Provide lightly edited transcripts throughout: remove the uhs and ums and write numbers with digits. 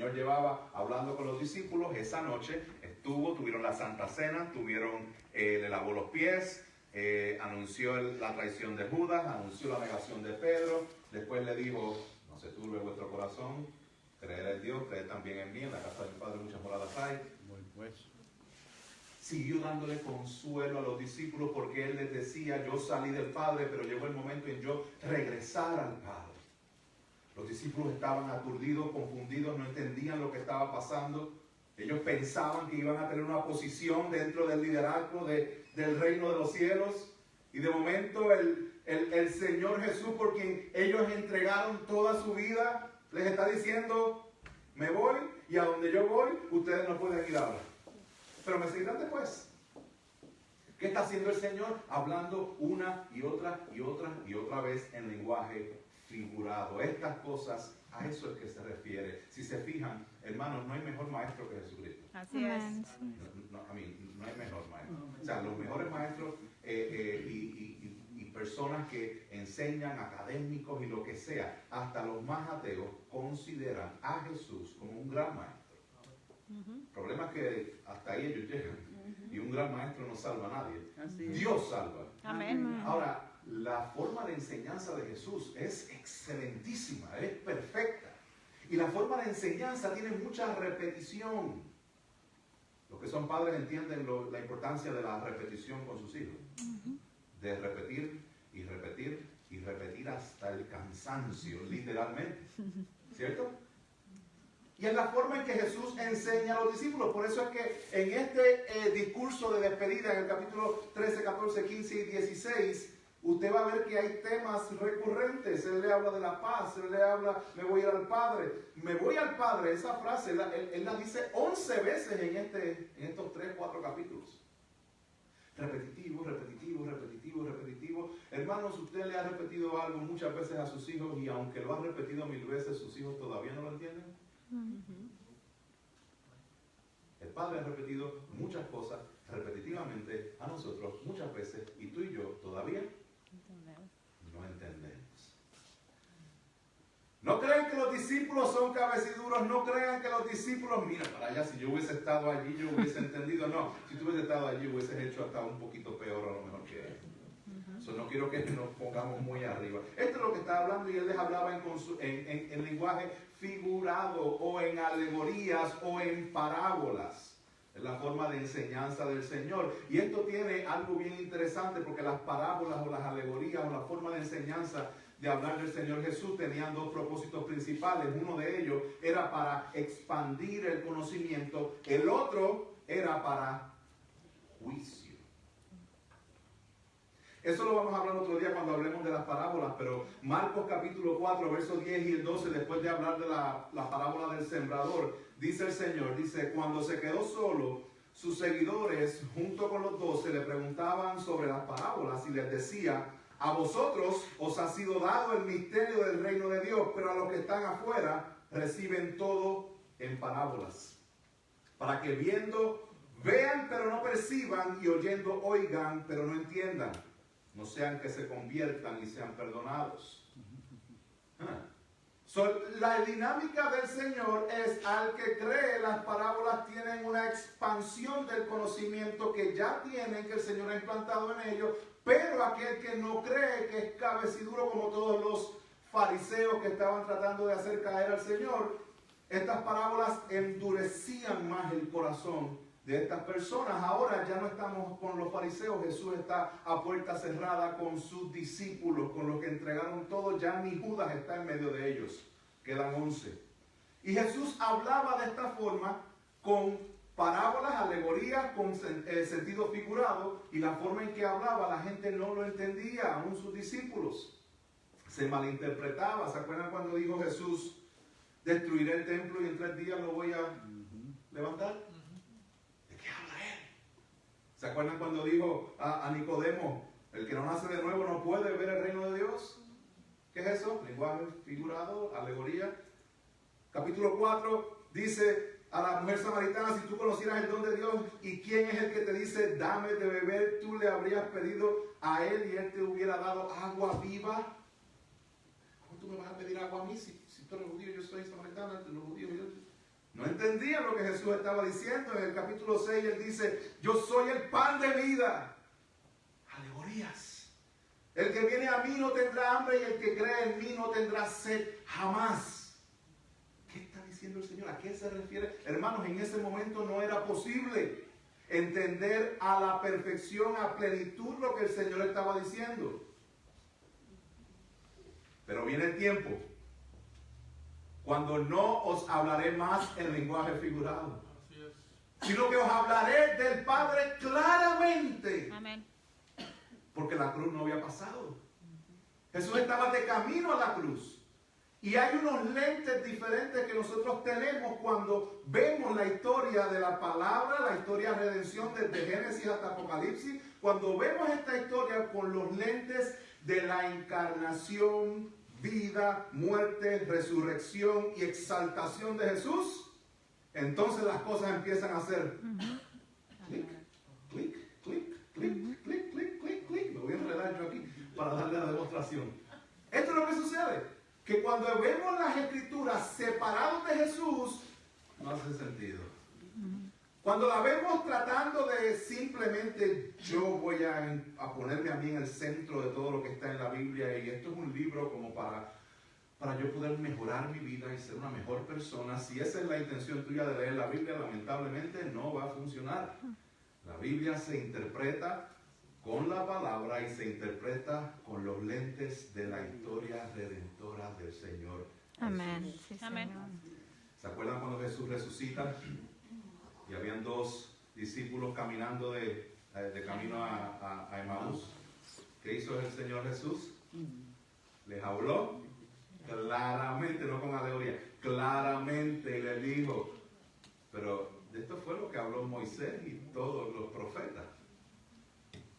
Señor llevaba hablando con los discípulos esa noche, tuvieron la Santa Cena, le lavó los pies, anunció la traición de Judas, anunció la negación de Pedro, después le dijo, no se turbe vuestro corazón, creed en Dios, creed también en mí, en la casa de mi Padre muchas moradas hay. Siguió dándole consuelo a los discípulos porque Él les decía, yo salí del Padre, pero llegó el momento en yo regresar al Padre. Los discípulos estaban aturdidos, confundidos, no entendían lo que estaba pasando. Ellos pensaban que iban a tener una posición dentro del liderazgo del reino de los cielos. Y de momento el Señor Jesús, por quien ellos entregaron toda su vida, les está diciendo, me voy y a donde yo voy, ustedes no pueden ir ahora. Pero me seguirán después. ¿Qué está haciendo el Señor? Hablando una y otra y otra y otra vez en lenguaje figurado. Estas cosas, a eso es que se refiere. Si se fijan, hermanos, no hay mejor maestro que Jesucristo. Así es. No hay mejor maestro. O sea, los mejores maestros y personas que enseñan, académicos y lo que sea, hasta los más ateos, consideran a Jesús como un gran maestro. El problema es que hasta ahí ellos llegan. Y un gran maestro no salva a nadie. Dios salva. Amén. Ahora, la forma de enseñanza de Jesús es excelentísima, es perfecta. Y la forma de enseñanza tiene mucha repetición. Los que son padres entienden la importancia de la repetición con sus hijos. De repetir y repetir y repetir hasta el cansancio, literalmente. ¿Cierto? Y es la forma en que Jesús enseña a los discípulos. Por eso es que en este discurso de despedida, en el capítulo 13, 14, 15 y 16, usted va a ver que hay temas recurrentes. Él le habla de la paz, él le habla, me voy a ir al Padre. Me voy al Padre, esa frase, él la dice 11 veces en estos 3, 4 capítulos. Repetitivo, repetitivo, repetitivo, repetitivo. Hermanos, usted le ha repetido algo muchas veces a sus hijos y aunque lo ha repetido 1000 veces, sus hijos todavía no lo entienden. El Padre ha repetido muchas cosas repetitivamente a nosotros muchas veces y tú y yo todavía no entendemos. No crean que los discípulos son cabeciduros, no crean que los discípulos, mira para allá, si yo hubiese estado allí yo hubiese entendido. No, si tú hubieses estado allí hubieses hecho hasta un poquito peor a lo mejor que él. No quiero que nos pongamos muy arriba. Esto es lo que está hablando y él les hablaba en lenguaje figurado o en alegorías o en parábolas. Es la forma de enseñanza del Señor. Y esto tiene algo bien interesante porque las parábolas o las alegorías o la forma de enseñanza de hablar del Señor Jesús tenían dos propósitos principales. Uno de ellos era para expandir el conocimiento. El otro era para juicio. Eso lo vamos a hablar otro día cuando hablemos de las parábolas, pero Marcos capítulo 4, versos 10 y el 12, después de hablar de la parábola del sembrador, dice el Señor, dice, cuando se quedó solo, sus seguidores, junto con los 12, le preguntaban sobre las parábolas y les decía, a vosotros os ha sido dado el misterio del reino de Dios, pero a los que están afuera reciben todo en parábolas, para que viendo, vean pero no perciban y oyendo oigan pero no entiendan. No sean que se conviertan y sean perdonados. La dinámica del Señor es al que cree, las parábolas tienen una expansión del conocimiento que ya tienen, que el Señor ha implantado en ellos, pero aquel que no cree, que es cabeciduro como todos los fariseos que estaban tratando de hacer caer al Señor, estas parábolas endurecían más el corazón de estas personas. Ahora ya no estamos con los fariseos, Jesús está a puerta cerrada con sus discípulos, con los que entregaron todo, ya ni Judas está en medio de ellos, quedan 11. Y Jesús hablaba de esta forma con parábolas, alegorías, con sentido figurado, y la forma en que hablaba la gente no lo entendía, aún sus discípulos. Se malinterpretaba. ¿Se acuerdan cuando dijo Jesús, destruiré el templo y en 3 días lo voy a levantar? ¿Se acuerdan cuando dijo a Nicodemo, el que no nace de nuevo no puede ver el reino de Dios? ¿Qué es eso? Lenguaje figurado, alegoría. Capítulo 4 dice a la mujer samaritana, si tú conocieras el don de Dios y quién es el que te dice, dame de beber, tú le habrías pedido a él y él te hubiera dado agua viva. ¿Cómo tú me vas a pedir agua a mí si tú eres judío, yo soy samaritana, los judíos, entendían lo que Jesús estaba diciendo. En el capítulo 6 él dice, yo soy el pan de vida. Alegorías. El que viene a mí no tendrá hambre y el que cree en mí no tendrá sed jamás. ¿Qué está diciendo el Señor? ¿A qué se refiere? Hermanos, en ese momento no era posible entender a la perfección, a plenitud lo que el Señor estaba diciendo. Pero viene el tiempo cuando no os hablaré más en lenguaje figurado, sino que os hablaré del Padre claramente. Amén. Porque la cruz no había pasado. Jesús estaba de camino a la cruz. Y hay unos lentes diferentes que nosotros tenemos cuando vemos la historia de la palabra, la historia de redención desde Génesis hasta Apocalipsis. Cuando vemos esta historia con los lentes de la encarnación, vida, muerte, resurrección y exaltación de Jesús, entonces las cosas empiezan a hacer clic, clic, clic, clic, clic, clic, clic, clic. Me voy a enredar yo aquí para darle la demostración. Esto es lo que sucede. Que cuando vemos las escrituras separadas de Jesús, no hace sentido. Cuando la vemos tratando de simplemente yo voy a ponerme a mí en el centro de todo lo que está en la Biblia y esto es un libro como para yo poder mejorar mi vida y ser una mejor persona, si esa es la intención tuya de leer la Biblia, lamentablemente no va a funcionar. La Biblia se interpreta con la palabra y se interpreta con los lentes de la historia redentora del Señor. Amén. Sí, Amén. Señor. ¿Se acuerdan cuando Jesús resucita? Y habían dos discípulos caminando de camino a Emaús. ¿Qué hizo el Señor Jesús? Les habló claramente, no con alegoría, claramente le dijo. Pero esto fue lo que habló Moisés y todos los profetas.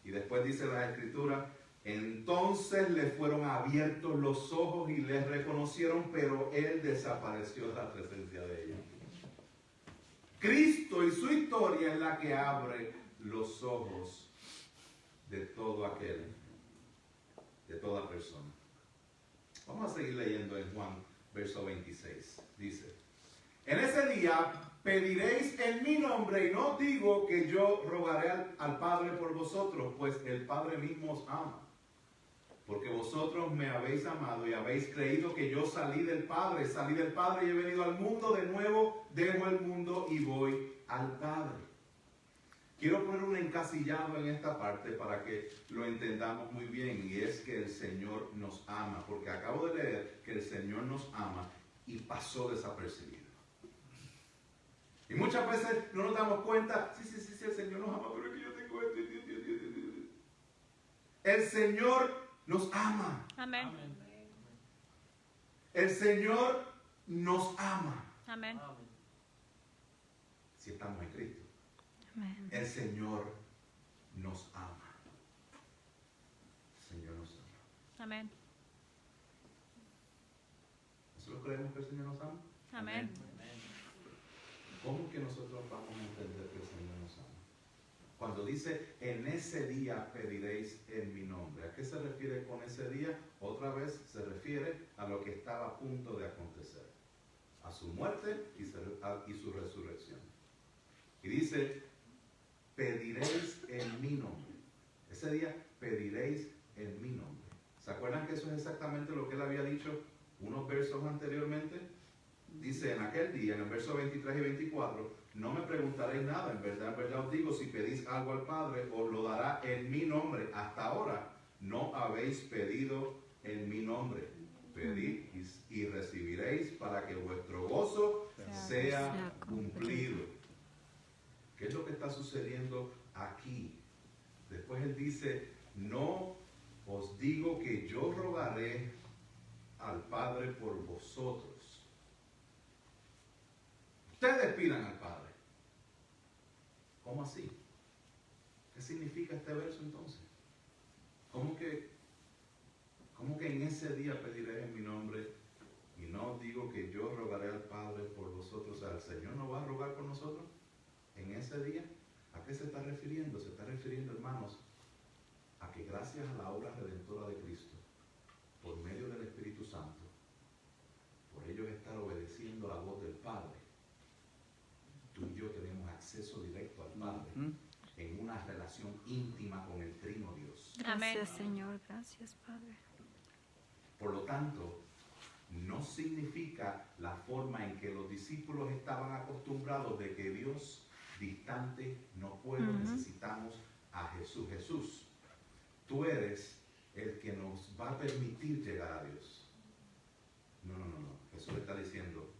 Y después dice la Escritura, entonces le fueron abiertos los ojos y les reconocieron, pero él desapareció de la presencia de ellos. Cristo y su historia es la que abre los ojos de todo aquel, de toda persona. Vamos a seguir leyendo en Juan, verso 26. Dice, en ese día pediréis en mi nombre, y no digo que yo rogaré al Padre por vosotros, pues el Padre mismo os ama. Porque vosotros me habéis amado y habéis creído que yo salí del Padre y he venido al mundo, de nuevo dejo el mundo y voy al Padre. Quiero poner un encasillado en esta parte para que lo entendamos muy bien, y es que el Señor nos ama, porque acabo de leer que el Señor nos ama y pasó desapercibido. Y muchas veces no nos damos cuenta, sí, el Señor nos ama, pero es que yo tengo esto. El Señor nos ama. Amén. El Señor nos ama. Amén. Si estamos en Cristo. Amén. El Señor nos ama. El Señor nos ama. Amén. ¿Nosotros creemos que el Señor nos ama? Amén. ¿Cómo que nosotros vamos a entender que el Señor nos ama? Cuando dice, en ese día pediréis en mi nombre. ¿A qué se refiere con ese día? Otra vez se refiere a lo que estaba a punto de acontecer. A su muerte y su resurrección. Y dice, pediréis en mi nombre. Ese día pediréis en mi nombre. ¿Se acuerdan que eso es exactamente lo que él había dicho unos versos anteriormente? Dice, en aquel día, en el verso 23 y 24, no me preguntaréis nada, en verdad os digo, si pedís algo al Padre, os lo dará en mi nombre. Hasta ahora no habéis pedido en mi nombre. Pedid y recibiréis para que vuestro gozo sea cumplido. ¿Qué es lo que está sucediendo aquí? Después él dice, no os digo que yo rogaré al Padre por vosotros. Ustedes pidan al Padre. ¿Cómo así? ¿Qué significa este verso entonces? ¿Cómo que en ese día pediré en mi nombre? Y no digo que yo rogaré al Padre por vosotros. O sea, ¿el Señor no va a rogar por nosotros en ese día? ¿A qué se está refiriendo? Se está refiriendo, hermanos, a que gracias a la obra redentora de Cristo, por medio del Espíritu Santo, por ellos estar obedeciendo la voz del Padre, acceso directo al Padre en una relación íntima con el Trino Dios. Gracias, Señor. Gracias, Padre. Por lo tanto, no significa la forma en que los discípulos estaban acostumbrados de que Dios distante, no puedo, necesitamos a Jesús. Jesús, tú eres el que nos va a permitir llegar a Dios. No. Jesús está diciendo,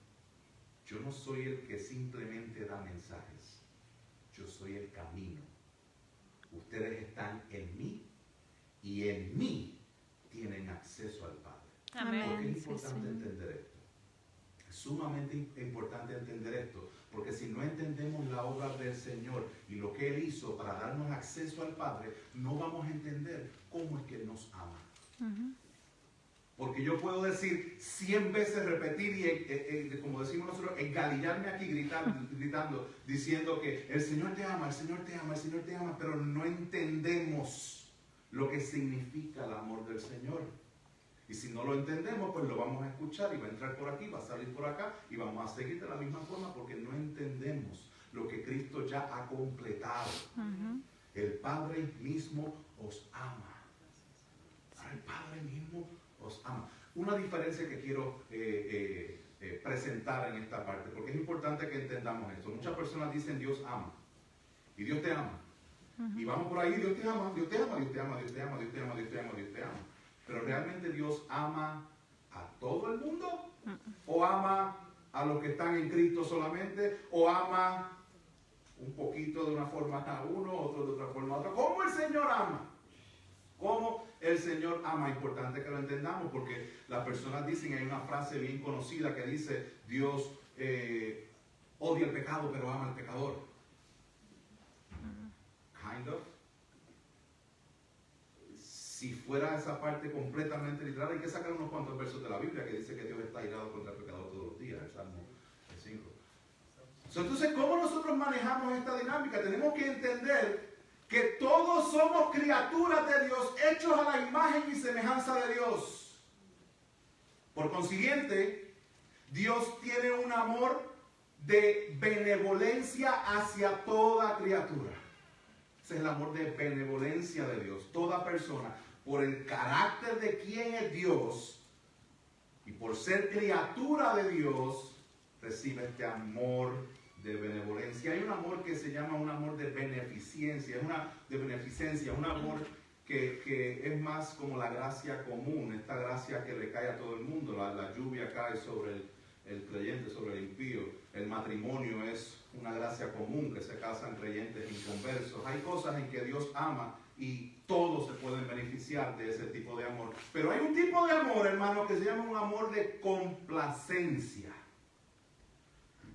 yo no soy el que simplemente da mensajes. Yo soy el camino. Ustedes están en mí y en mí tienen acceso al Padre. Amén. ¿Por qué es importante entender esto? Es sumamente importante entender esto, porque si no entendemos la obra del Señor y lo que Él hizo para darnos acceso al Padre, no vamos a entender cómo es que Él nos ama. Porque yo puedo decir 100 veces, repetir y como decimos nosotros, engalillarme aquí gritando, diciendo que el Señor te ama, el Señor te ama, el Señor te ama, pero no entendemos lo que significa el amor del Señor. Y si no lo entendemos, pues lo vamos a escuchar y va a entrar por aquí, va a salir por acá y vamos a seguir de la misma forma porque no entendemos lo que Cristo ya ha completado. El Padre mismo os ama. El Padre mismo os ama. Una diferencia que quiero presentar en esta parte, porque es importante que entendamos esto. Muchas personas dicen Dios ama y Dios te ama. Y vamos por ahí, Dios te ama, Dios te ama, Dios te ama, Dios te ama, Dios te ama, Dios te ama, Dios te ama. Pero ¿realmente Dios ama a todo el mundo? ¿O ama a los que están en Cristo solamente? ¿O ama un poquito de una forma a uno, otro de otra forma a otro? ¿Cómo el Señor ama? ¿Cómo el Señor ama? Importante que lo entendamos porque las personas dicen, hay una frase bien conocida que dice, Dios odia el pecado pero ama al pecador. Kind of. Si fuera esa parte completamente literal, hay que sacar unos cuantos versos de la Biblia que dice que Dios está irado contra el pecador todos los días, el Salmo 5. Entonces, ¿cómo nosotros manejamos esta dinámica? Tenemos que entender que todos somos criaturas de Dios, hechos a la imagen y semejanza de Dios. Por consiguiente, Dios tiene un amor de benevolencia hacia toda criatura. Ese es el amor de benevolencia de Dios. Toda persona, por el carácter de quién es Dios y por ser criatura de Dios, recibe este amor de benevolencia. Hay un amor que se llama un amor de beneficencia, un amor que es más como la gracia común, esta gracia que le cae a todo el mundo. La lluvia cae sobre el creyente, sobre el impío. El matrimonio es una gracia común, que se casan creyentes inconversos. Hay cosas en que Dios ama y todos se pueden beneficiar de ese tipo de amor. Pero hay un tipo de amor, hermano, que se llama un amor de complacencia.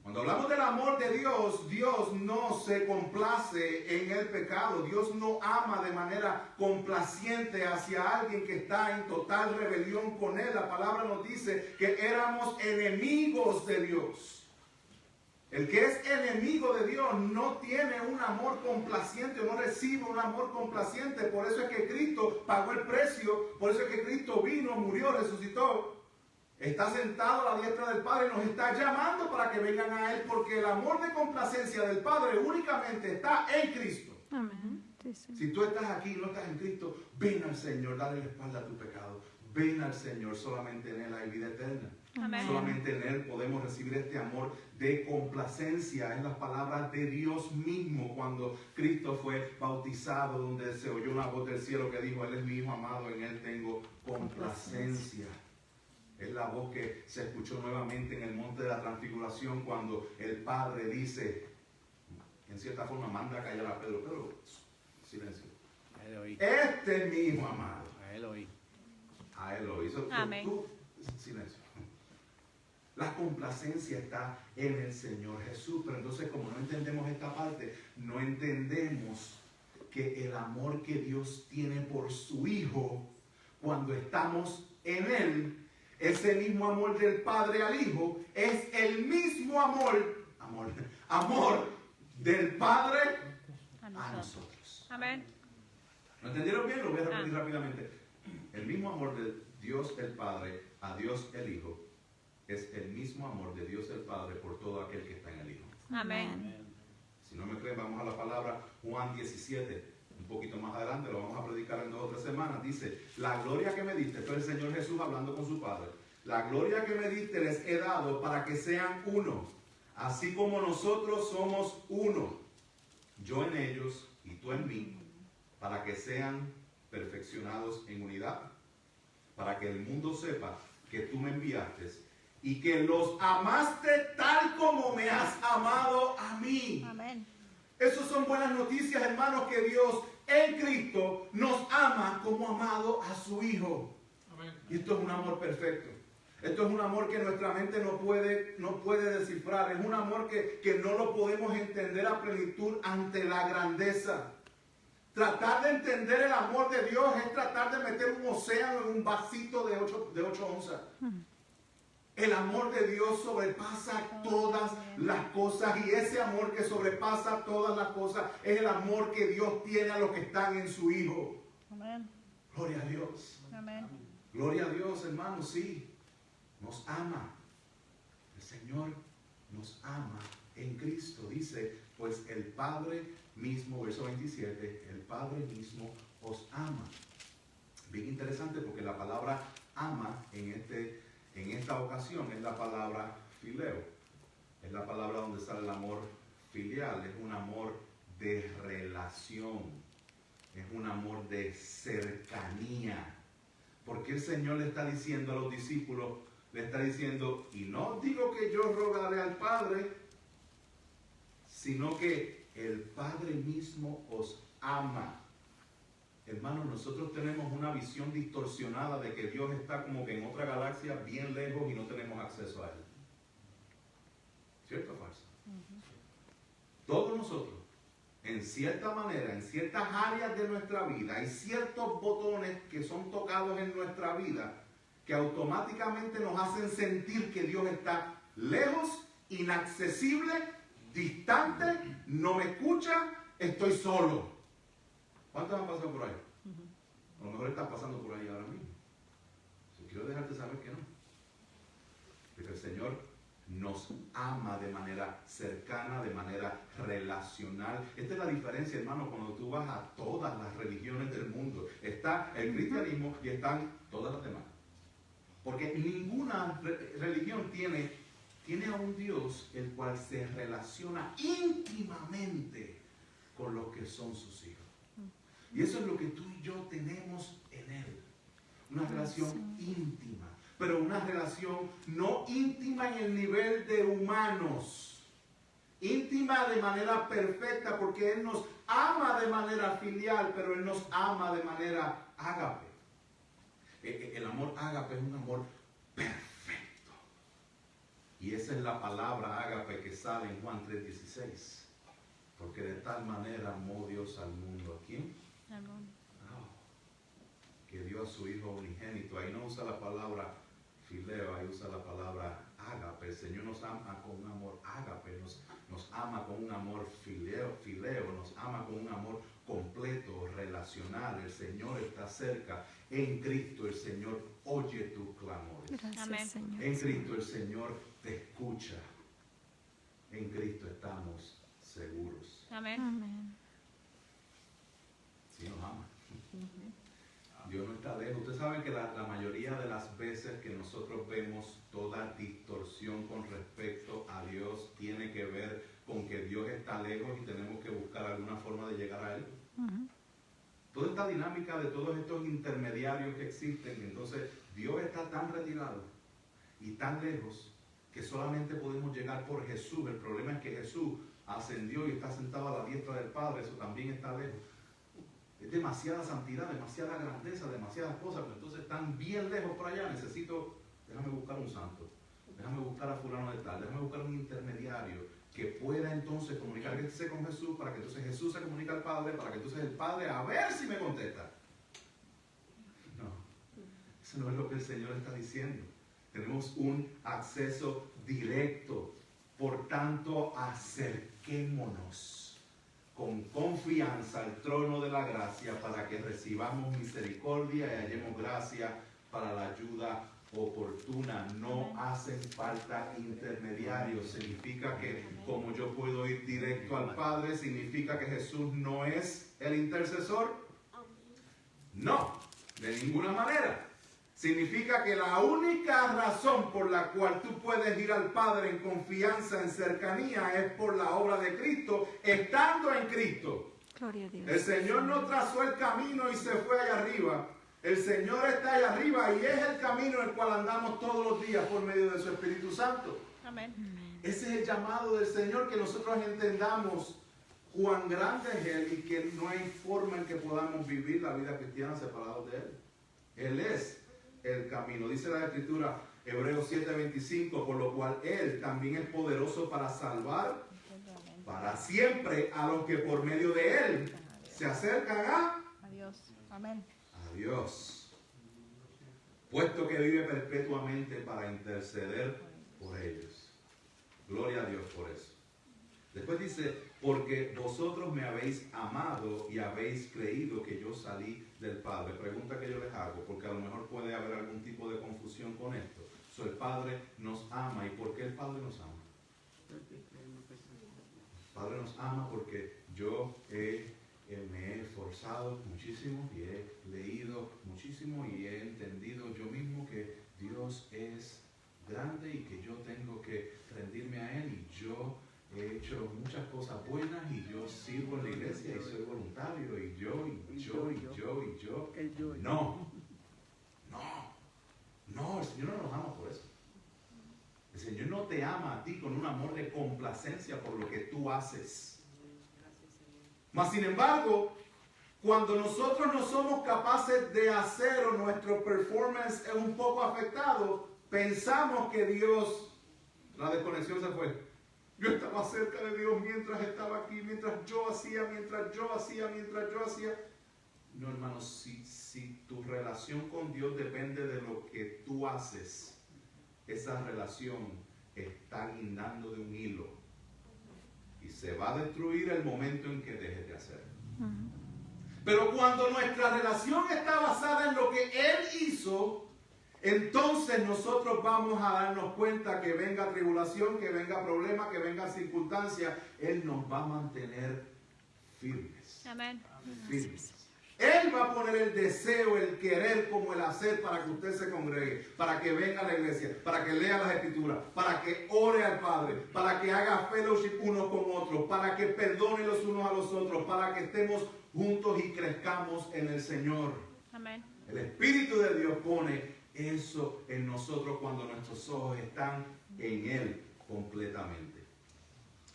Cuando hablamos del amor de Dios, Dios no se complace en el pecado. Dios no ama de manera complaciente hacia alguien que está en total rebelión con Él. La palabra nos dice que éramos enemigos de Dios. El que es enemigo de Dios no tiene un amor complaciente, no recibe un amor complaciente. Por eso es que Cristo pagó el precio, por eso es que Cristo vino, murió, resucitó. Está sentado a la diestra del Padre y nos está llamando para que vengan a Él, porque el amor de complacencia del Padre únicamente está en Cristo. Amén. Sí, sí. Si tú estás aquí y no estás en Cristo, ven al Señor, dale la espalda a tu pecado. Ven al Señor, solamente en Él hay vida eterna. Amén. Solamente en Él podemos recibir este amor de complacencia. Es las palabras de Dios mismo cuando Cristo fue bautizado, donde se oyó una voz del cielo que dijo, Él es mi Hijo amado, en Él tengo complacencia. Es la voz que se escuchó nuevamente en el monte de la transfiguración cuando el Padre dice, en cierta forma manda a callar a Pedro. Pedro, silencio. A él oí. Este es mi Hijo amado. A él oí. A Él lo hizo. Amén. Tú, silencio. La complacencia está en el Señor Jesús. Pero entonces, como no entendemos esta parte, no entendemos que el amor que Dios tiene por su Hijo, cuando estamos en Él, ese mismo amor del Padre al Hijo, es el mismo amor del Padre a nosotros. Amén. ¿Lo entendieron bien? Lo voy a repetir rápidamente. El mismo amor de Dios el Padre a Dios el Hijo es el mismo amor de Dios el Padre por todo aquel que está en el Hijo. Amén. Si no me ven, vamos a la palabra Juan 17. Un poquito más adelante, lo vamos a predicar en 2 o 3 semanas. Dice, la gloria que me diste, esto es el Señor Jesús hablando con su Padre. La gloria que me diste les he dado para que sean uno, así como nosotros somos uno. Yo en ellos y tú en mí, para que sean perfeccionados en unidad, para que el mundo sepa que tú me enviaste y que los amaste tal como me has amado a mí. Amén. Esas son buenas noticias, hermanos, que Dios en Cristo nos ama como amado a su Hijo. Amén. Y esto es un amor perfecto. Esto es un amor que nuestra mente no puede descifrar. Es un amor que no lo podemos entender a plenitud ante la grandeza. Tratar de entender el amor de Dios es tratar de meter un océano en un vasito de 8 onzas. El amor de Dios sobrepasa todas las cosas, y ese amor que sobrepasa todas las cosas es el amor que Dios tiene a los que están en su Hijo. Amén. Gloria a Dios. Amén. Gloria a Dios, hermanos, sí. Nos ama. El Señor nos ama en Cristo. Dice, pues el Padre mismo, verso 27, el Padre mismo os ama. Bien interesante, porque la palabra ama en esta ocasión es la palabra fileo. Es la palabra donde sale el amor filial. Es un amor de relación. Es un amor de cercanía. Porque el Señor le está diciendo a los discípulos, le está diciendo, y no digo que yo rogaré al Padre, sino que el Padre mismo os ama. Hermanos, nosotros tenemos una visión distorsionada de que Dios está como que en otra galaxia bien lejos y no tenemos acceso a Él. ¿Cierto o falso? Todos nosotros, en cierta manera, en ciertas áreas de nuestra vida, hay ciertos botones que son tocados en nuestra vida que automáticamente nos hacen sentir que Dios está lejos, inaccesible, distante, no me escucha, estoy solo. ¿Cuántos han pasado por ahí? A lo mejor estás pasando por ahí ahora mismo. Quiero dejarte saber que no. Porque el Señor nos ama de manera cercana, de manera relacional. Esta es la diferencia, hermano, cuando tú vas a todas las religiones del mundo. Está el cristianismo y están todas las demás. Porque ninguna religión tiene a un Dios el cual se relaciona íntimamente con los que son sus hijos. Y eso es lo que tú y yo tenemos en Él. Una relación íntima. Pero una relación no íntima en el nivel de humanos. Íntima de manera perfecta, porque Él nos ama de manera filial, pero Él nos ama de manera ágape. El amor ágape es un amor perfecto. Y esa es la palabra ágape que sale en Juan 3:16. Porque de tal manera amó Dios al mundo. ¿A quién? Que dio a su Hijo unigénito. Ahí no usa la palabra fileo, ahí usa la palabra ágape. El Señor nos ama con un amor ágape, nos ama con un amor fileo, nos ama con un amor completo, relacional. El Señor está cerca. En Cristo el Señor oye tus clamores. Gracias, Señor. En Cristo el Señor te escucha. En Cristo estamos seguros. Amén. Amén. Sí nos ama. Dios no está lejos. Ustedes saben que la mayoría de las veces que nosotros vemos toda distorsión con respecto a Dios tiene que ver con que Dios está lejos y tenemos que buscar alguna forma de llegar a Él. Toda esta dinámica de todos estos intermediarios que existen, entonces Dios está tan retirado y tan lejos que solamente podemos llegar por Jesús. El problema es que Jesús ascendió y está sentado a la diestra del Padre, eso también está lejos. Es demasiada santidad, demasiada grandeza, demasiadas cosas, pero entonces están bien lejos por allá. Déjame buscar un santo, déjame buscar a fulano de tal, déjame buscar un intermediario que pueda entonces comunicarse con Jesús, para que entonces Jesús se comunique al Padre, para que entonces el Padre a ver si me contesta. No, eso no es lo que el Señor está diciendo. Tenemos un acceso directo, por tanto acerquémonos con confianza al trono de la gracia para que recibamos misericordia y hallemos gracia para la ayuda oportuna. No hacen falta intermediarios. Significa que como yo puedo ir directo al Padre, significa que Jesús no es el intercesor. No, de ninguna manera. Significa que la única razón por la cual tú puedes ir al Padre en confianza, en cercanía, es por la obra de Cristo, estando en Cristo. Gloria a Dios. El Señor no trazó el camino y se fue allá arriba. El Señor está allá arriba y es el camino en el cual andamos todos los días por medio de su Espíritu Santo. Amén. Ese es el llamado del Señor, que nosotros entendamos cuán grande es Él y que no hay forma en que podamos vivir la vida cristiana separados de Él. Él es el camino. Dice la Escritura, Hebreos 7:25, por lo cual Él también es poderoso para salvar para siempre a los que por medio de Él se acercan a Adiós. Amén. Dios, puesto que vive perpetuamente para interceder por ellos. Gloria a Dios por eso. Después dice, porque vosotros me habéis amado y habéis creído que yo salí del Padre. Pregunta que yo les hago, porque a lo mejor puede haber algún tipo de confusión con esto. El Padre nos ama. ¿Y por qué el Padre nos ama? El Padre nos ama porque yo me he esforzado muchísimo y he leído muchísimo y he entendido yo mismo que Dios es grande y que yo tengo que rendirme a Él, y yo he hecho muchas cosas buenas y yo sirvo en la iglesia y soy voluntario y yo. No, el Señor no nos ama por eso. El Señor no te ama a ti con un amor de complacencia por lo que tú haces. Mas sin embargo, cuando nosotros no somos capaces de hacer o nuestro performance es un poco afectado, pensamos que Dios, la desconexión se fue. Yo estaba cerca de Dios mientras estaba aquí, mientras yo hacía. No, hermanos, si tu relación con Dios depende de lo que tú haces, esa relación está guindando de un hilo y se va a destruir el momento en que dejes de hacerlo. Pero cuando nuestra relación está basada en lo que Él hizo, entonces nosotros vamos a darnos cuenta que venga tribulación, que venga problema, que venga circunstancia, Él nos va a mantener firmes. Amén. Firmes. Él va a poner el deseo, el querer como el hacer para que usted se congregue, para que venga a la iglesia, para que lea las escrituras, para que ore al Padre, para que haga fellowship unos con otros, para que perdone los unos a los otros, para que estemos juntos y crezcamos en el Señor. Amén. El Espíritu de Dios pone eso en nosotros cuando nuestros ojos están en Él completamente.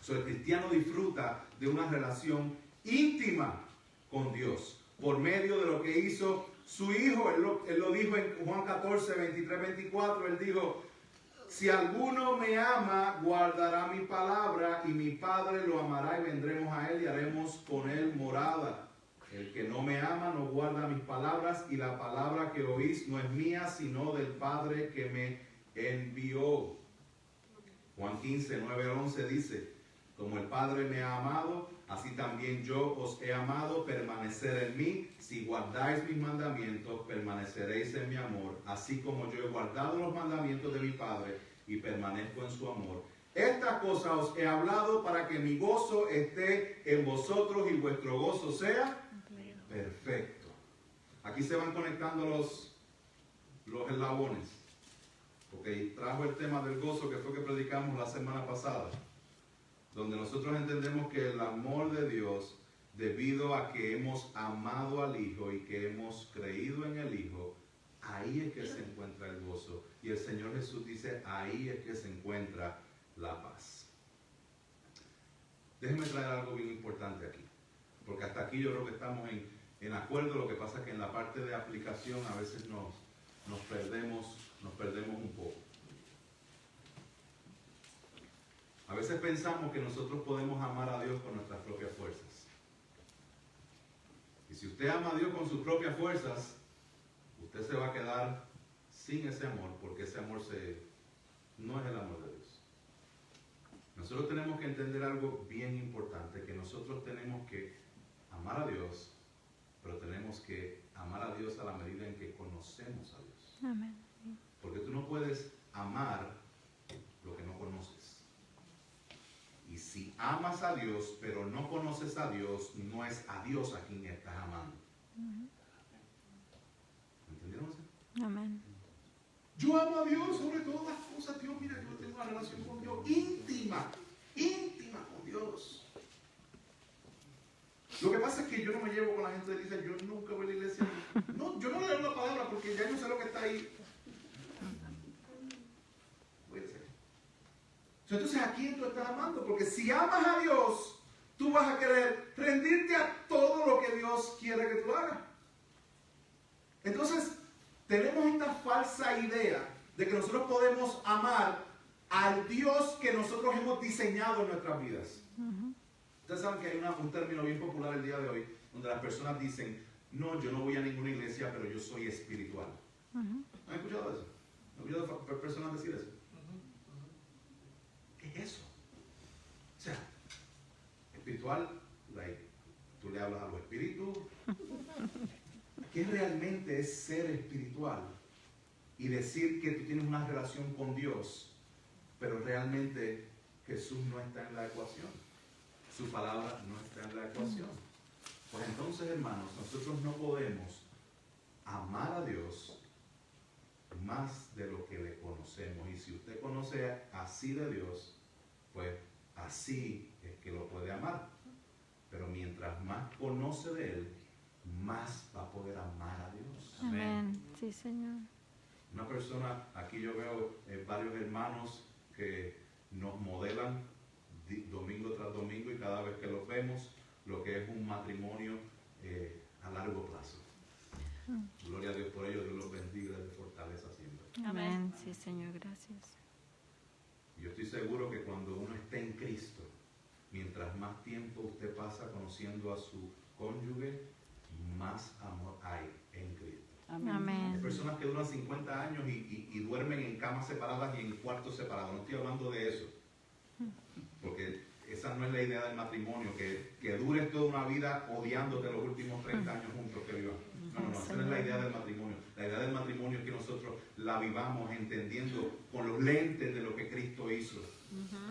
El cristiano disfruta de una relación íntima con Dios por medio de lo que hizo su Hijo. Él lo dijo en Juan 14, 23, 24. Él dijo, si alguno me ama, guardará mi palabra, y mi Padre lo amará, y vendremos a Él y haremos con Él morada. El que no me ama no guarda mis palabras, y la palabra que oís no es mía, sino del Padre que me envió. Juan 15, 9, 11 dice, como el Padre me ha amado, así también yo os he amado, permanecer en mí. Si guardáis mis mandamientos, permaneceréis en mi amor, así como yo he guardado los mandamientos de mi Padre y permanezco en su amor. Estas cosas os he hablado para que mi gozo esté en vosotros y vuestro gozo sea perfecto. Aquí se van conectando los eslabones, porque trajo el tema del gozo que fue que predicamos la semana pasada, donde nosotros entendemos que el amor de Dios, debido a que hemos amado al Hijo y que hemos creído en el Hijo, ahí es que se encuentra el gozo. Y el Señor Jesús dice, ahí es que se encuentra la paz. Déjenme traer algo bien importante aquí, porque hasta aquí yo creo que estamos en acuerdo. Lo que pasa es que en la parte de aplicación a veces nos perdemos un poco. A veces pensamos que nosotros podemos amar a Dios con nuestras propias fuerzas. Y si usted ama a Dios con sus propias fuerzas, usted se va a quedar sin ese amor, porque ese amor no es el amor de Dios. Nosotros tenemos que entender algo bien importante, que nosotros tenemos que amar a Dios, pero tenemos que amar a Dios a la medida en que conocemos a Dios. Amén. Porque tú no puedes amar lo que no conoces. Y si amas a Dios, pero no conoces a Dios, no es a Dios a quien estás amando. ¿Entendieron eso? Amén. Yo amo a Dios sobre todas las cosas. Dios, mira, yo tengo una relación con Dios íntima con Dios. Lo que pasa es que yo no me llevo con la gente que dice, yo nunca voy a la iglesia. No, yo no leo la palabra porque ya no sé lo que está ahí. Voy a decir. Entonces, ¿a quién tú estás amando? Porque si amas a Dios, tú vas a querer rendirte a todo lo que Dios quiere que tú hagas. Entonces, tenemos esta falsa idea de que nosotros podemos amar al Dios que nosotros hemos diseñado en nuestras vidas. Ustedes saben que hay un término bien popular el día de hoy, donde las personas dicen, no, yo no voy a ninguna iglesia, pero yo soy espiritual. ¿Han escuchado eso? ¿Han escuchado personas decir eso? ¿Qué es eso? O sea, espiritual, tú le hablas a los espíritus. ¿Qué realmente es ser espiritual? Y decir que tú tienes una relación con Dios, pero realmente Jesús no está en la ecuación. Su palabra no está en la ecuación. Pues entonces, hermanos, nosotros no podemos amar a Dios más de lo que le conocemos. Y si usted conoce así de Dios, pues así es que lo puede amar. Pero mientras más conoce de Él, más va a poder amar a Dios. Amén. Sí, Señor. Una persona, aquí yo veo varios hermanos que nos modelan domingo tras domingo, y cada vez que los vemos, lo que es un matrimonio a largo plazo. Gloria a Dios por ello, Dios los bendiga de fortaleza siempre. Amén. Sí, Señor, gracias. Yo estoy seguro que cuando uno está en Cristo, mientras más tiempo usted pasa conociendo a su cónyuge, más amor hay en Cristo. Amén. Hay personas que duran 50 años y duermen en camas separadas y en cuartos separados. No estoy hablando de eso. Porque esa no es la idea del matrimonio, que dures toda una vida odiándote los últimos 30 años juntos que vivan. No, esa no es la idea del matrimonio. La idea del matrimonio es que nosotros la vivamos entendiendo con los lentes de lo que Cristo hizo.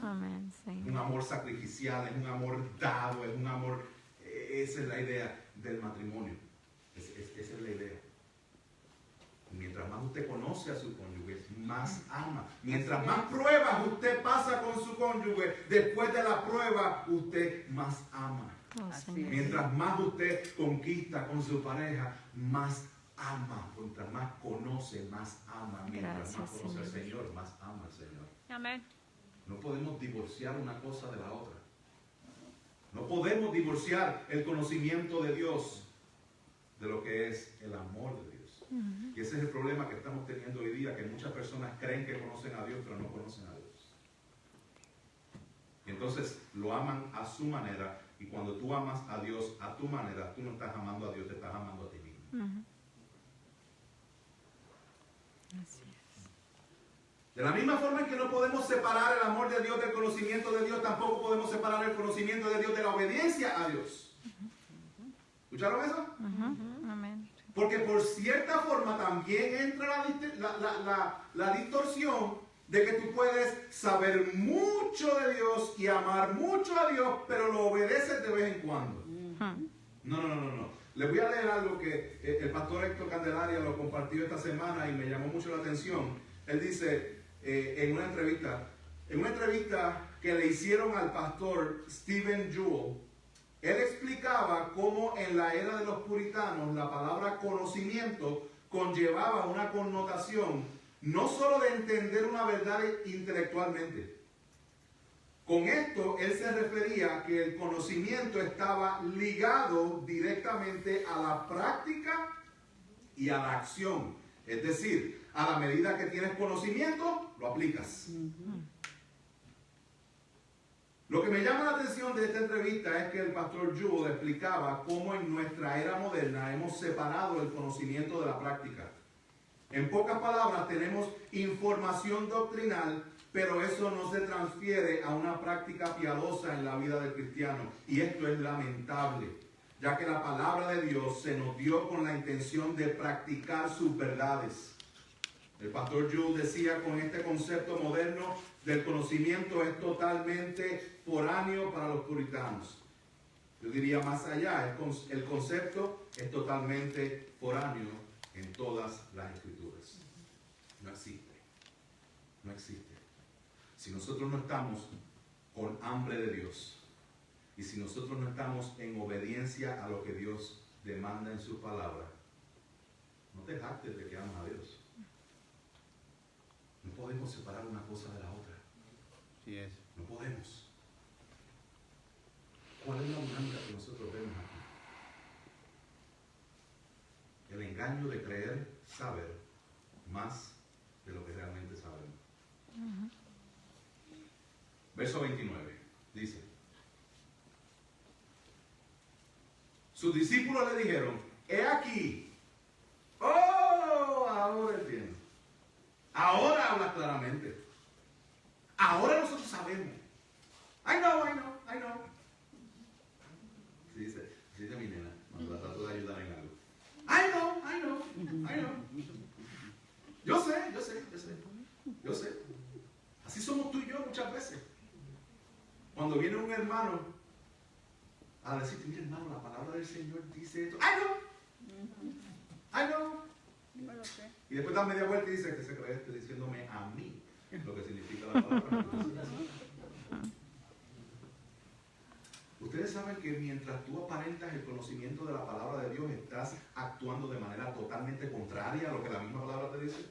Amén. Sí. Un amor sacrificial, es un amor dado, es un amor... Esa es la idea del matrimonio. Esa es la idea. Mientras más usted conoce a su cónyuge, más ama. Mientras más pruebas usted pasa con su cónyuge, después de la prueba, usted más ama. Oh, Señor. Mientras más usted conquista con su pareja, más ama. Mientras más conoce, más ama. Mientras Gracias, más conoce al Señor. Señor, más ama al Señor. Amén. No podemos divorciar una cosa de la otra. No podemos divorciar el conocimiento de Dios de lo que es el amor de Dios. Y ese es el problema que estamos teniendo hoy día, que muchas personas creen que conocen a Dios, pero no conocen a Dios. Y entonces lo aman a su manera, y cuando tú amas a Dios a tu manera, tú no estás amando a Dios, te estás amando a ti mismo. Así es. De la misma forma en que no podemos separar el amor de Dios del conocimiento de Dios, tampoco podemos separar el conocimiento de Dios de la obediencia a Dios. ¿Escucharon eso? Amén. Porque por cierta forma también entra la distorsión de que tú puedes saber mucho de Dios y amar mucho a Dios, pero lo obedeces de vez en cuando. No. Les voy a leer algo que el pastor Héctor Candelaria lo compartió esta semana y me llamó mucho la atención. Él dice en una entrevista que le hicieron al pastor Stephen Jewell, él explicaba cómo en la era de los puritanos la palabra conocimiento conllevaba una connotación no solo de entender una verdad intelectualmente. Con esto él se refería a que el conocimiento estaba ligado directamente a la práctica y a la acción. Es decir, a la medida que tienes conocimiento, lo aplicas. Lo que me llama la atención de esta entrevista es que el pastor Jewell explicaba cómo en nuestra era moderna hemos separado el conocimiento de la práctica. En pocas palabras, tenemos información doctrinal, pero eso no se transfiere a una práctica piadosa en la vida del cristiano. Y esto es lamentable, ya que la palabra de Dios se nos dio con la intención de practicar sus verdades. El pastor Jules decía con este concepto moderno del conocimiento es totalmente foráneo para los puritanos. Yo diría más allá, el concepto es totalmente foráneo en todas las escrituras. No existe. No existe. Si nosotros no estamos con hambre de Dios y si nosotros no estamos en obediencia a lo que Dios demanda en su palabra, no te jactes de que amas a Dios. No podemos separar una cosa de la otra. Sí es. No podemos. ¿Cuál es la dinámica que nosotros vemos aquí? El engaño de creer saber más de lo que realmente sabemos. Verso 29 dice: sus discípulos le dijeron, he aquí. Oh, ahora entiendo. Ahora habla claramente. Ahora nosotros sabemos. I know. Dice mi nena, cuando la trato de ayudar en algo. I know. Yo sé. Así somos tú y yo muchas veces. Cuando viene un hermano a decirte, mira hermano, la palabra del Señor dice esto. I know. Y después da media vuelta y dice que se cree diciéndome a mí lo que significa la palabra. Ustedes saben que mientras tú aparentas el conocimiento de la palabra de Dios, estás actuando de manera totalmente contraria a lo que la misma palabra te dice.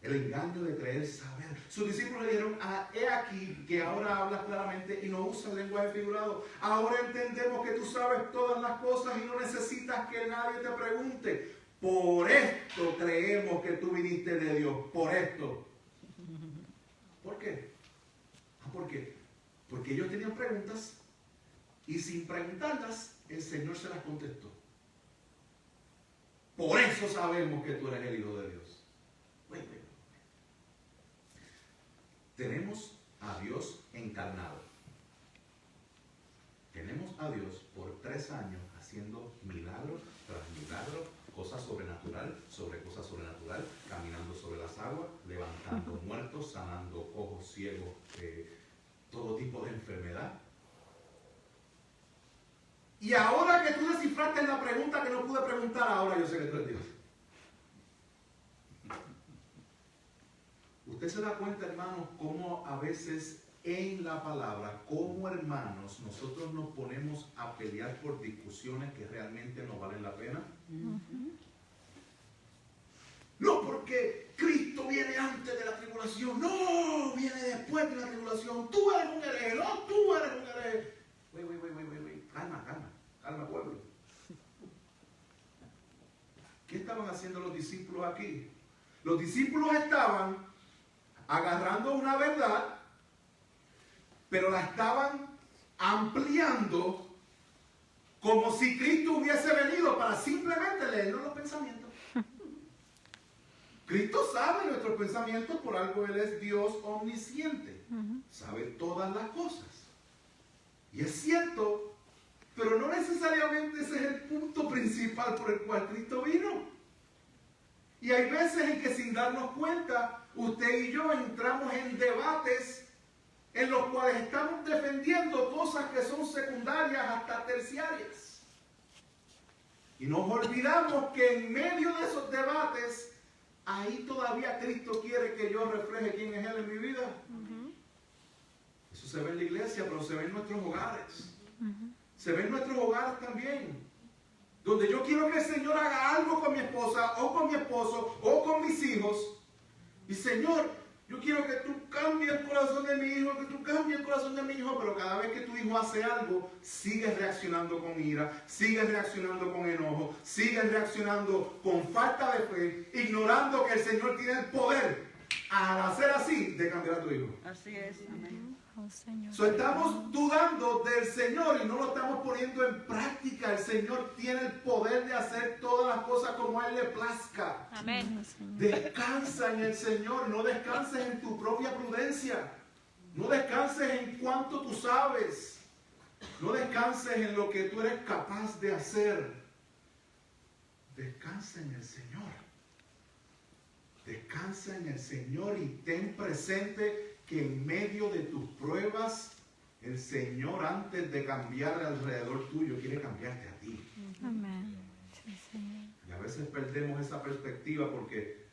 El engaño de creer saber. Sus discípulos le dijeron, he aquí que ahora hablas claramente y no usas lenguaje figurado. Ahora entendemos que tú sabes todas las cosas y no necesitas que nadie te pregunte. Por esto creemos que tú viniste de Dios. Por esto. ¿Por qué? ¿Por qué? Porque ellos tenían preguntas y sin preguntarlas el Señor se las contestó. Por eso sabemos que tú eres el Hijo de Dios. Tenemos a Dios encarnado. Tenemos a Dios por 3 años haciendo milagro tras milagro, cosa sobrenatural sobre cosa sobrenatural, caminando sobre las aguas, levantando muertos, sanando ojos ciegos, todo tipo de enfermedad. Y ahora que tú descifraste la pregunta que no pude preguntar, ahora yo sé que tú eres Dios. Usted se da cuenta, hermanos, cómo a veces en la palabra, como hermanos, nosotros nos ponemos a pelear por discusiones que realmente no valen la pena. No, porque Cristo viene antes de la tribulación. No, viene después de la tribulación. Tú eres un hereje. No, tú eres un hereje. Wait. Calma, pueblo. ¿Qué estaban haciendo los discípulos aquí? Los discípulos estaban agarrando una verdad, pero la estaban ampliando como si Cristo hubiese venido para simplemente leernos los pensamientos. Cristo sabe nuestros pensamientos, por algo Él es Dios omnisciente. Sabe todas las cosas. Y es cierto, pero no necesariamente ese es el punto principal por el cual Cristo vino. Y hay veces en que sin darnos cuenta, usted y yo entramos en debates en los cuales estamos defendiendo cosas que son secundarias hasta terciarias. Y nos olvidamos que en medio de esos debates, ahí todavía Cristo quiere que yo refleje quién es Él en mi vida. Eso se ve en la iglesia, pero se ve en nuestros hogares. Se ve en nuestros hogares también. Donde yo quiero que el Señor haga algo con mi esposa, o con mi esposo, o con mis hijos. Y Señor, yo quiero que tú cambies el corazón de mi hijo, que tú cambies el corazón de mi hijo, pero cada vez que tu hijo hace algo, sigues reaccionando con ira, sigues reaccionando con enojo, sigues reaccionando con falta de fe, ignorando que el Señor tiene el poder, al hacer así, de cambiar a tu hijo. Así es, amén. Oh, Señor. Estamos dudando del Señor y no lo estamos poniendo en práctica. El Señor tiene el poder de hacer todas las cosas como a Él le plazca. Amén. Descansa en el Señor, no descanses en tu propia prudencia, no descanses en cuanto tú sabes, no descanses en lo que tú eres capaz de hacer. descansa en el Señor. Descansa en el Señor y ten presente que en medio de tus pruebas, el Señor, antes de cambiar alrededor tuyo, quiere cambiarte a ti. Amén. Sí, Señor. Y a veces perdemos esa perspectiva porque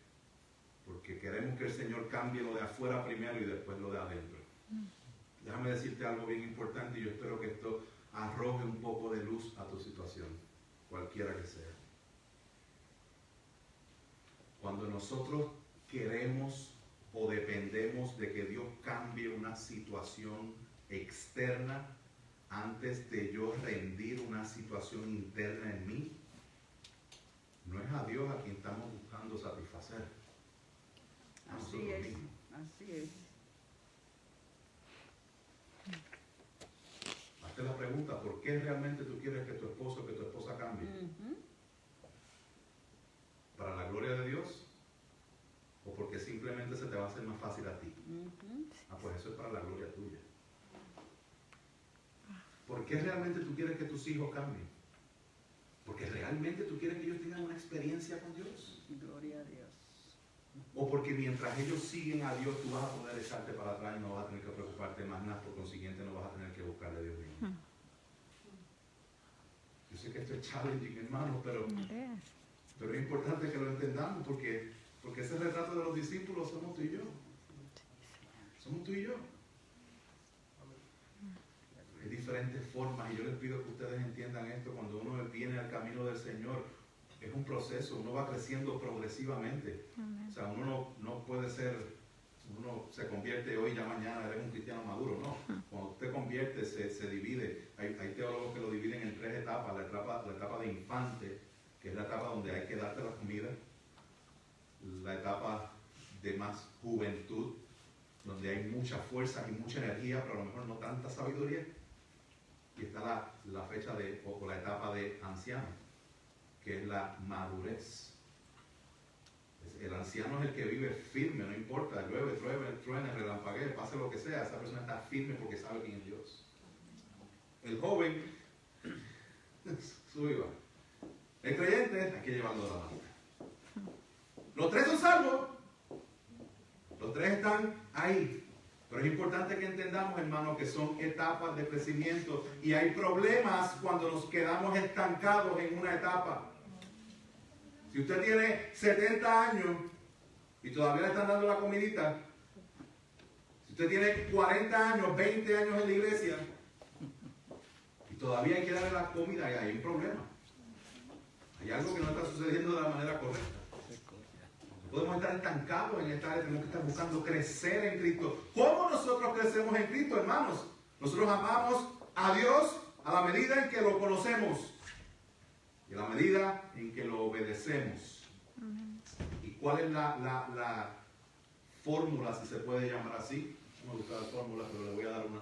queremos que el Señor cambie lo de afuera primero y después lo de adentro. Déjame decirte algo bien importante y yo espero que esto arroje un poco de luz a tu situación, cualquiera que sea. Cuando nosotros queremos o dependemos de que Dios cambie una situación externa antes de yo rendir una situación interna en mí, no es a Dios a quien estamos buscando satisfacer. A Así nosotros es, mismos. así es. Hazte la pregunta, ¿por qué realmente tú quieres que tu esposo o que tu esposa cambie? ¿Para la gloria de Dios? ¿O porque simplemente se te va a hacer más fácil a ti? Ah, pues eso es para la gloria tuya. ¿Por qué realmente tú quieres que tus hijos cambien? Porque realmente tú quieres que ellos tengan una experiencia con Dios. Gloria a Dios. O porque mientras ellos siguen a Dios, tú vas a poder echarte para atrás y no vas a tener que preocuparte más nada, por consiguiente no vas a tener que buscarle a Dios mismo. Yo sé que esto es challenging, hermano, pero es importante que lo entendamos porque ese retrato de los discípulos somos tú y yo. Somos tú y yo. Hay diferentes formas y yo les pido que ustedes entiendan esto. Cuando uno viene al camino del Señor, es un proceso, uno va creciendo progresivamente. O sea, uno no puede ser, uno se convierte hoy, ya mañana eres un cristiano maduro, no. Cuando usted convierte, se divide. Hay teólogos que lo dividen en 3 etapas. La etapa de infante, que es la etapa donde hay que darte la comida. La etapa de más juventud, donde hay mucha fuerza y mucha energía, pero a lo mejor no tanta sabiduría. Y está la fecha o la etapa de anciano, que es la madurez. El anciano es el que vive firme, no importa, llueve, truene, relampaguee, pase lo que sea, esa persona está firme porque sabe quién es Dios. El joven, subiva. El creyente, hay que llevarlo de la mano. Los 3 son salvos. Los 3 están ahí. Pero es importante que entendamos, hermanos, que son etapas de crecimiento y hay problemas cuando nos quedamos estancados en una etapa. Si usted tiene 70 años y todavía le están dando la comidita, si usted tiene 40 años, 20 años en la iglesia y todavía hay que darle la comida, hay un problema. Hay algo que no está sucediendo de la manera correcta. Podemos estar estancados en esta área, tenemos que estar buscando crecer en Cristo. ¿Cómo nosotros crecemos en Cristo, hermanos? Nosotros amamos a Dios a la medida en que lo conocemos y a la medida en que lo obedecemos. ¿Y cuál es la fórmula, si se puede llamar así? No me gusta la fórmula, pero le voy a dar una.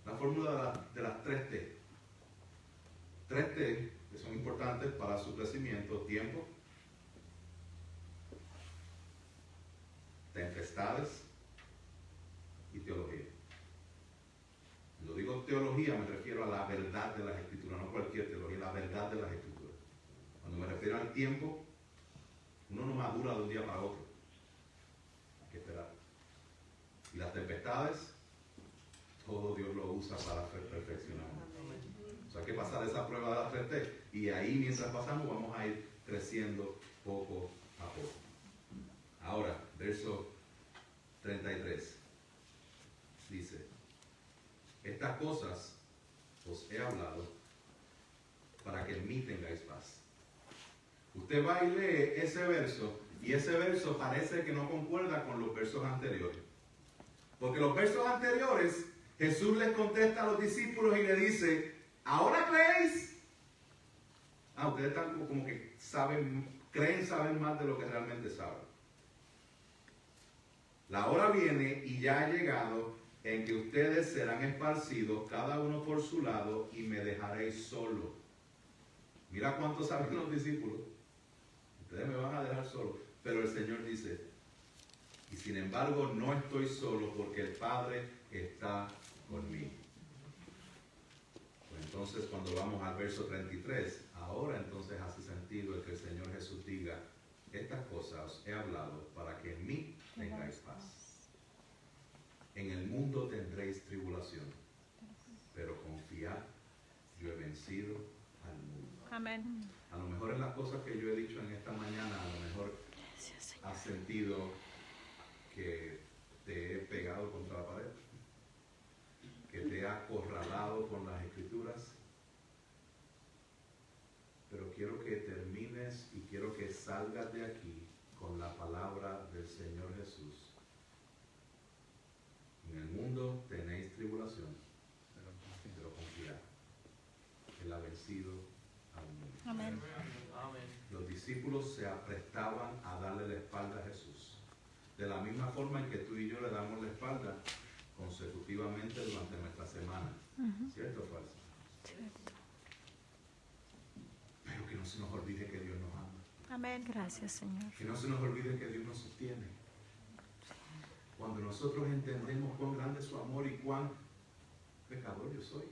La fórmula de las 3 T. 3 T que son importantes para su crecimiento: tiempo, tempestades y teología. Cuando digo teología me refiero a la verdad de las Escrituras, no cualquier teología, la verdad de las Escrituras. Cuando me refiero al tiempo, uno no madura de un día para otro. Hay que esperar. Y las tempestades, todo Dios lo usa para perfeccionar. O sea, hay que pasar esa prueba de las 3T y ahí mientras pasamos vamos a ir creciendo poco a poco. Ahora, verso 33 dice: estas cosas os he hablado para que en mí tengáis paz. Usted va y lee ese verso y ese verso parece que no concuerda con los versos anteriores. Porque los versos anteriores Jesús les contesta a los discípulos y le dice: ¿ahora creéis? Ustedes están como que creen saber más de lo que realmente saben. La hora viene y ya ha llegado en que ustedes serán esparcidos cada uno por su lado y me dejaréis solo. Mira cuánto saben los discípulos. Ustedes me van a dejar solo. Pero el Señor dice: y sin embargo no estoy solo porque el Padre está conmigo. Pues entonces cuando vamos al verso 33, ahora entonces hace sentido el que el Señor Jesús diga, estas cosas os he hablado para que en mí tengáis paz. En el mundo tendréis tribulación, pero confiad, yo he vencido al mundo. Amén. A lo mejor en las cosas que yo he dicho en esta mañana, a lo mejor has sentido que te he pegado contra la pared, que te he acorralado con las escrituras, pero quiero que termines y quiero que salgas de aquí con la palabra del Señor Jesús. En el mundo tenéis tribulación, pero confiad, Él ha vencido al mundo. Amén. Los discípulos se aprestaban a darle la espalda a Jesús, de la misma forma en que tú y yo le damos la espalda consecutivamente durante nuestra semana. ¿Cierto o falso? Cierto. Pero que no se nos olvide que Dios nos ama. Amén. Gracias, Señor. Que no se nos olvide que Dios nos sostiene. Cuando nosotros entendemos cuán grande es su amor y cuán pecador yo soy,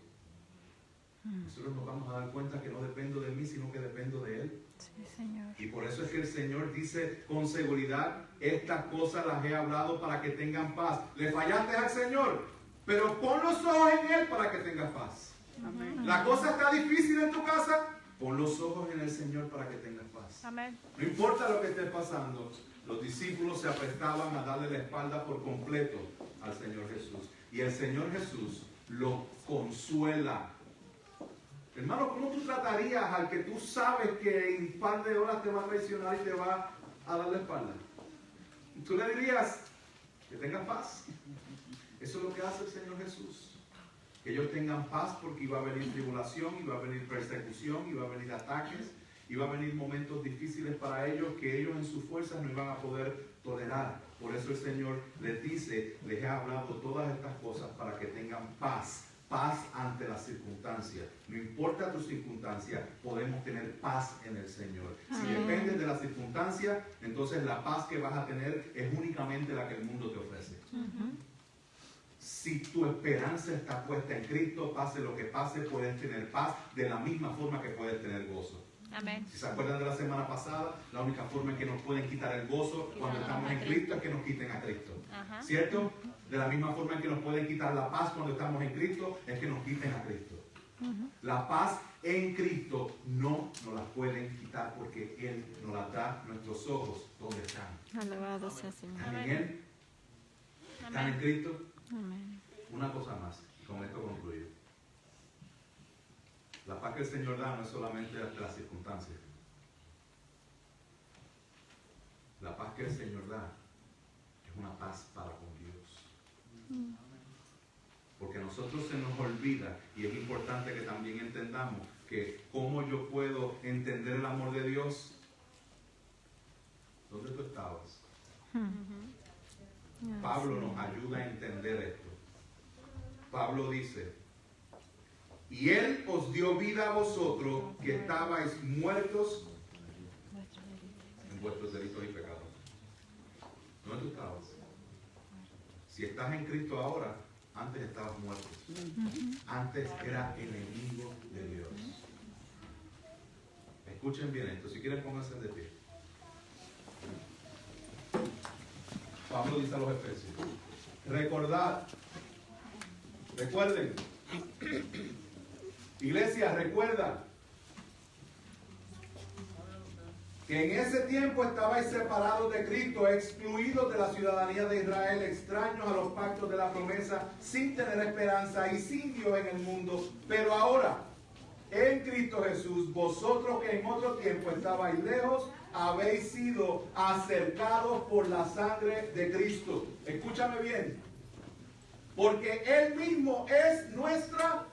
nosotros nos vamos a dar cuenta que no dependo de mí, sino que dependo de Él. Sí, Señor. Y por eso es que el Señor dice con seguridad, estas cosas las he hablado para que tengan paz. Le fallaste al Señor, pero pon los ojos en Él para que tengas paz. Amén. La cosa está difícil en tu casa, pon los ojos en el Señor para que tengas paz. Amén. No importa lo que esté pasando, los discípulos se aprestaban a darle la espalda por completo al Señor Jesús. Y el Señor Jesús los consuela. Hermano, ¿cómo tú tratarías al que tú sabes que en un par de horas te va a traicionar y te va a dar la espalda? Tú le dirías que tengas paz. Eso es lo que hace el Señor Jesús. Que ellos tengan paz porque iba a venir tribulación, iba a venir persecución, iba a venir ataques, iba a venir momentos difíciles para ellos que ellos en sus fuerzas no iban a poder tolerar. Por eso el Señor les dice, les he hablado todas estas cosas para que tengan paz. Paz ante las circunstancias. No importa tu circunstancia, podemos tener paz en el Señor. Si dependes de la circunstancia, entonces la paz que vas a tener es únicamente la que el mundo te ofrece. Si tu esperanza está puesta en Cristo, pase lo que pase, puedes tener paz de la misma forma que puedes tener gozo. Amén. Si se acuerdan de la semana pasada, la única forma en que nos pueden quitar el gozo cuando estamos en Cristo es que nos quiten a Cristo. Ajá. ¿Cierto? De la misma forma en que nos pueden quitar la paz cuando estamos en Cristo, es que nos quiten a Cristo. La paz en Cristo no nos la pueden quitar porque Él nos la da nuestros ojos donde están. Alabado sea, Señor. ¿Están en Él? ¿Están en Amén. Cristo? Amén. Una cosa más, y con esto concluyo. La paz que el Señor da no es solamente ante las circunstancias. La paz que el Señor da es una paz para con Dios. Porque a nosotros se nos olvida, y es importante que también entendamos, que cómo yo puedo entender el amor de Dios. ¿Dónde tú estabas? Pablo nos ayuda a entender esto. Pablo dice, y Él os dio vida a vosotros que estabais muertos en vuestros delitos y pecados. ¿Dónde tú estabas? Si estás en Cristo ahora, antes estabas muerto. Antes era enemigo de Dios. Escuchen bien esto, si quieren pónganse de pie. Pablo dice a los Efesios, recordad, recuerden, iglesia, recuerda que en ese tiempo estabais separados de Cristo, excluidos de la ciudadanía de Israel, extraños a los pactos de la promesa, sin tener esperanza y sin Dios en el mundo. Pero ahora, en Cristo Jesús, vosotros que en otro tiempo estabais lejos, habéis sido acercados por la sangre de Cristo. Escúchame bien. Porque Él mismo es nuestra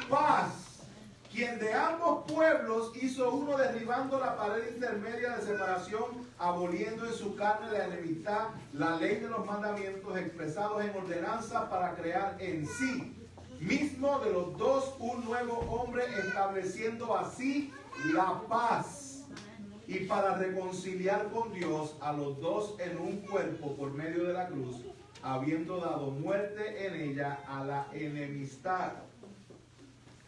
paz, quien de ambos pueblos hizo uno, derribando la pared intermedia de separación, aboliendo en su carne la enemistad, la ley de los mandamientos expresados en ordenanza, para crear en sí mismo de los dos un nuevo hombre, estableciendo así la paz, y para reconciliar con Dios a los dos en un cuerpo por medio de la cruz, habiendo dado muerte en ella a la enemistad.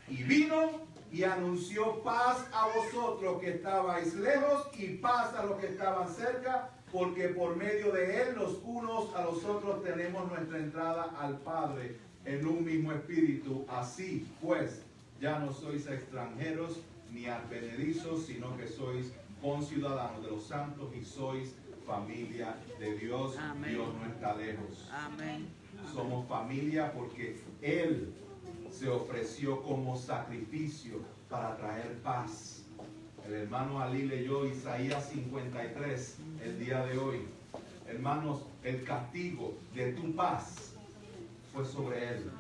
Y vino y anunció paz a vosotros que estabais lejos y paz a los que estaban cerca, porque por medio de él los unos a los otros tenemos nuestra entrada al Padre en un mismo espíritu. Así pues, ya no sois extranjeros ni advenedizos, sino que sois conciudadanos de los santos y sois familia de Dios. Amén. Dios no está lejos. Amén. Somos familia porque Él se ofreció como sacrificio para traer paz. El hermano Ali leyó Isaías 53 el día de hoy. Hermanos, el castigo de tu paz fue sobre Él.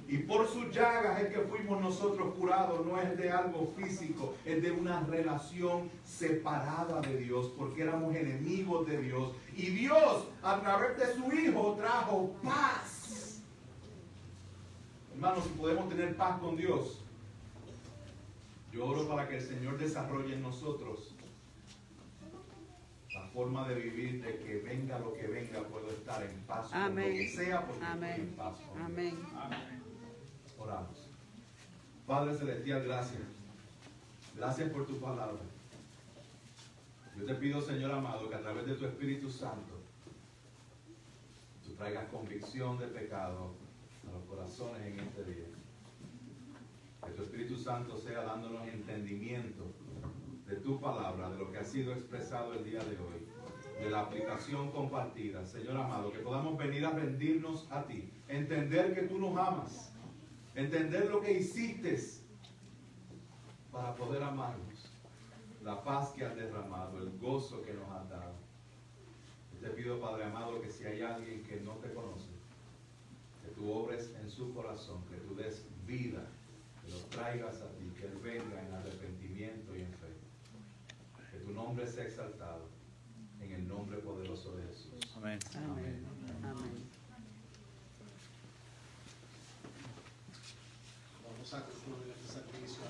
Y por sus llagas es que fuimos nosotros curados. No es de algo físico, es de una relación separada de Dios, porque éramos enemigos de Dios. Y Dios, a través de su Hijo, trajo paz. Hermanos, si podemos tener paz con Dios, yo oro para que el Señor desarrolle en nosotros la forma de vivir, de que venga lo que venga, puedo estar en paz con lo que sea, porque estoy en Amén. paz con Dios. Amén. Oramos. Padre Celestial, gracias. Gracias por tu palabra. Yo te pido, Señor amado, que a través de tu Espíritu Santo, tú traigas convicción de pecado a los corazones en este día. Que tu Espíritu Santo sea dándonos entendimiento de tu palabra, de lo que ha sido expresado el día de hoy, de la aplicación compartida. Señor amado, que podamos venir a rendirnos a ti, entender que tú nos amas, entender lo que hiciste para poder amarnos, la paz que has derramado, el gozo que nos has dado. Yo te pido, Padre amado, que si hay alguien que no te conoce, que tú obres en su corazón, que tú des vida, que lo traigas a ti, que él venga en arrepentimiento y en fe. Que tu nombre sea exaltado en el nombre poderoso de Jesús. Amén. Amén. Amén. Vamos a concluir este sacrificio.